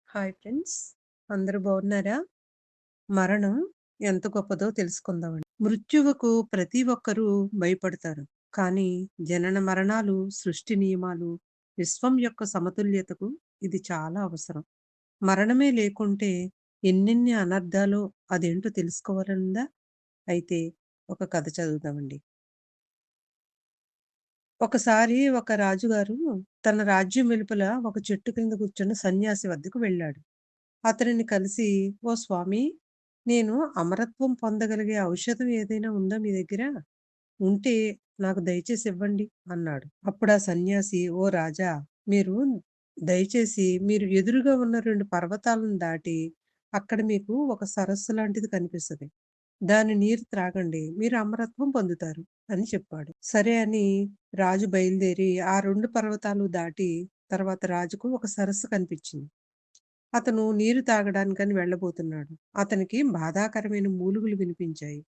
Hi friends. అందరూ బాగున్నారా? మరణం ఎంత గొప్పదో తెలుసుకుందామండి. మృత్యువుకు ప్రతి ఒక్కరూ భయపడతారు. కానీ జనన మరణాలు, సృష్టి నియమాలు, విశ్వం యొక్క సమతుల్యతకు ఇది చాలా అవసరం. మరణమే లేకుంటే ఎన్నెన్ని అనర్థాలో అదేంటో తెలుసుకోవాలనుందా? అయితే ఒక కథ చదువుదామండి. ఒకసారి ఒక రాజుగారు తన రాజ్యం వెలుపల ఒక చెట్టు కింద కూర్చున్న సన్యాసి వద్దకు వెళ్ళాడు. అతనిని కలిసి, "ఓ స్వామీ! నేను అమరత్వం పొందగలిగే ఔషధం ఏదైనా ఉందా మీ దగ్గర? ఉంటే నాకు దయచేసి ఇవ్వండి" అన్నాడు. అప్పుడా సన్యాసి, "ఓ రాజా! మీరు దయచేసి మీరు ఎదురుగా ఉన్న 2 పర్వతాలను దాటి అక్కడ మీకు ఒక సరస్సు లాంటిది కనిపిస్తది. దాని నీరు త్రాగండి. మీరు అమరత్వం పొందుతారు" అని చెప్పాడు. సరే అని రాజు బయలుదేరి ఆ 2 పర్వతాలు దాటి తర్వాత రాజుకు ఒక సరస్సు కనిపించింది. అతను నీరు తాగడానికని వెళ్ళబోతున్నాడు. అతనికి బాధాకరమైన మూలుగులు వినిపించాయి.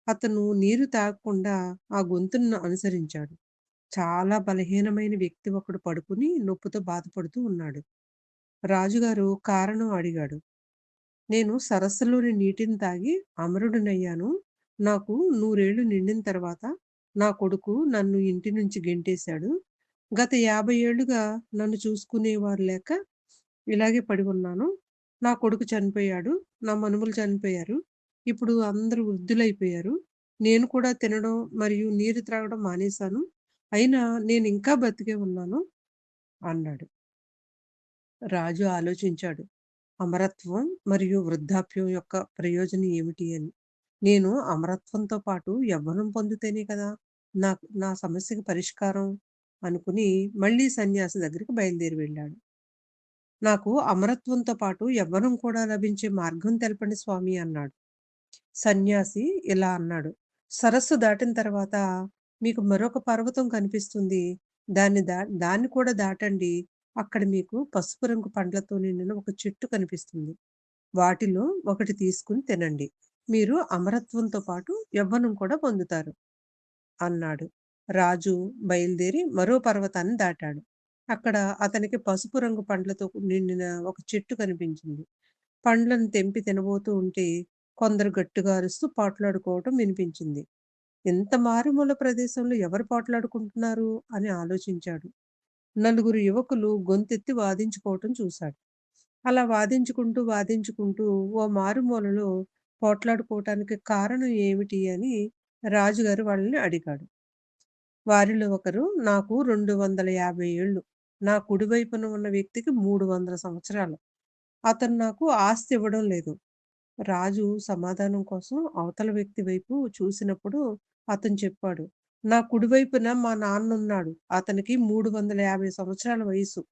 అతను నీరు తాగకుండా ఆ గొంతును అనుసరించాడు. చాలా బలహీనమైన వ్యక్తి ఒకడు పడుకుని నొప్పితో బాధపడుతూ ఉన్నాడు. రాజుగారు కారణం అడిగాడు. "నేను సరస్సులోని నీటిని తాగి అమరుడినయ్యాను. నాకు 100 ఏళ్లు నిండిన తర్వాత నా కొడుకు నన్ను ఇంటి నుంచి గెంటేశాడు. గత 50 ఏళ్లుగా నన్ను చూసుకునేవారు లేక ఇలాగే పడి ఉన్నాను. నా కొడుకు చనిపోయాడు. నా మనుమలు చనిపోయారు. ఇప్పుడు అందరూ వృద్ధులైపోయారు. నేను కూడా తినడం మరియు నీరు త్రాగడం మానేశాను. అయినా నేనింకా బతికే ఉన్నాను" అన్నాడు. రాజు ఆలోచించాడు. అమరత్వం మరియు వృద్ధాప్యం యొక్క ప్రయోజనం ఏమిటి అని. నేను అమరత్వంతో పాటు యవ్వనం పొందితేనే కదా నా సమస్యకి పరిష్కారం అనుకుని మళ్ళీ సన్యాసి దగ్గరికి బయలుదేరి వెళ్ళాడు. "నాకు అమరత్వంతో పాటు యవ్వనం కూడా లభించే మార్గం తెలపండి స్వామి" అన్నాడు. సన్యాసి ఇలా అన్నాడు. "సరస్సు దాటిన తర్వాత మీకు మరొక పర్వతం కనిపిస్తుంది. దాన్ని కూడా దాటండి. అక్కడ మీకు పసుపు రంగు పండ్లతో నిండిన ఒక చెట్టు కనిపిస్తుంది. వాటిలో ఒకటి తీసుకొని తినండి. మీరు అమరత్వంతో పాటు యవ్వనం కూడా పొందుతారు" అన్నాడు. రాజు బయలుదేరి మరో పర్వతాన్ని దాటాడు. అక్కడ అతనికి పసుపు రంగు పండ్లతో నిండిన ఒక చెట్టు కనిపించింది. పండ్లను తెంపి తినబోతూ ఉంటే కొందరు గట్టిగా అరుస్తూ పోట్లాడుకోవటం వినిపించింది. ఇంత మారుమూల ప్రదేశంలో ఎవరు పోట్లాడుకుంటున్నారు అని ఆలోచించాడు. నలుగురు యువకులు గొంతెత్తి వాదించుకోవటం చూశాడు. అలా వాదించుకుంటూ ఓ మారుమూలలో పోట్లాడుకోవటానికి కారణం ఏమిటి అని రాజుగారు వాళ్ళని అడిగాడు. వారిలో ఒకరు, "నాకు 250 ఏళ్ళు. నా కుడివైపున ఉన్న వ్యక్తికి 300 సంవత్సరాలు. అతను నాకు ఆస్తి ఇవ్వడం లేదు." రాజు సమాధానం కోసం అవతల వ్యక్తి వైపు చూసినప్పుడు అతను చెప్పాడు, "నా కుడివైపున మా నాన్నున్నాడు. అతనికి 350 సంవత్సరాల వయసు.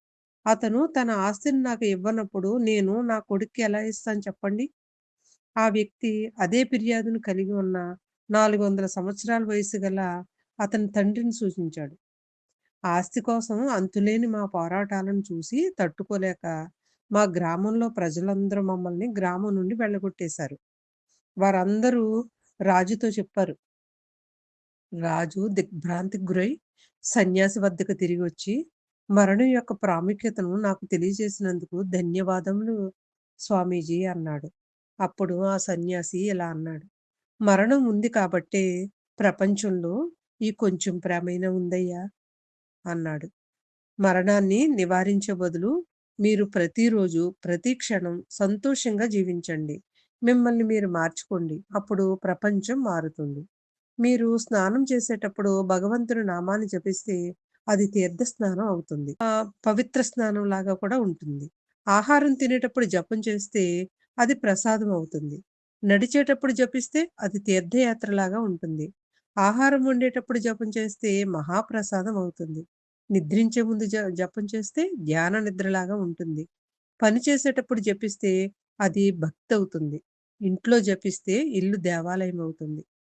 అతను తన ఆస్తిని నాకు ఇవ్వనప్పుడు నేను నా కొడుక్కి ఎలా ఇస్తాను చెప్పండి?" ఆ వ్యక్తి అదే ఫిర్యాదును కలిగి ఉన్న 400 సంవత్సరాల వయసు గల అతని తండ్రిని సూచించాడు. "ఆస్తి కోసం అంతులేని మా పోరాటాలను చూసి తట్టుకోలేక మా గ్రామంలో ప్రజలందరూ మమ్మల్ని గ్రామం నుండి వెళ్ళగొట్టేశారు." వారందరూ రాజుతో చెప్పారు. రాజు దిగ్భ్రాంతికి గురై సన్యాసి వద్దకు తిరిగొచ్చి, "మరణం యొక్క ప్రాముఖ్యతను నాకు తెలియజేసినందుకు ధన్యవాదములు స్వామీజీ" అన్నాడు. అప్పుడు ఆ సన్యాసి ఇలా అన్నాడు. "మరణం ఉంది కాబట్టే ప్రపంచంలో ఈ కొంచెం ప్రేమైనా ఉందయ్యా" అన్నాడు. మరణాన్ని నివారించే బదులు మీరు ప్రతిరోజు, ప్రతి క్షణం సంతోషంగా జీవించండి. మిమ్మల్ని మీరు మార్చుకోండి. అప్పుడు ప్రపంచం మారుతుంది. మీరు స్నానం చేసేటప్పుడు భగవంతుని నామాన్ని జపిస్తే అది తీర్థ స్నానం అవుతుంది. పవిత్ర స్నానం లాగా కూడా ఉంటుంది. ఆహారం తినేటప్పుడు జపం చేస్తే అది ప్రసాదం అవుతుంది. నడిచేటప్పుడు జపిస్తే అది తీర్థయాత్రలాగా ఉంటుంది. ఆహారం వండేటప్పుడు జపం చేస్తే మహాప్రసాదం అవుతుంది. నిద్రించే ముందు జపం చేస్తే ధ్యాన నిద్రలాగా ఉంటుంది. పని చేసేటప్పుడు జపిస్తే అది భక్తవుతుంది. ఇంట్లో జపిస్తే ఇల్లు దేవాలయం అవుతుంది.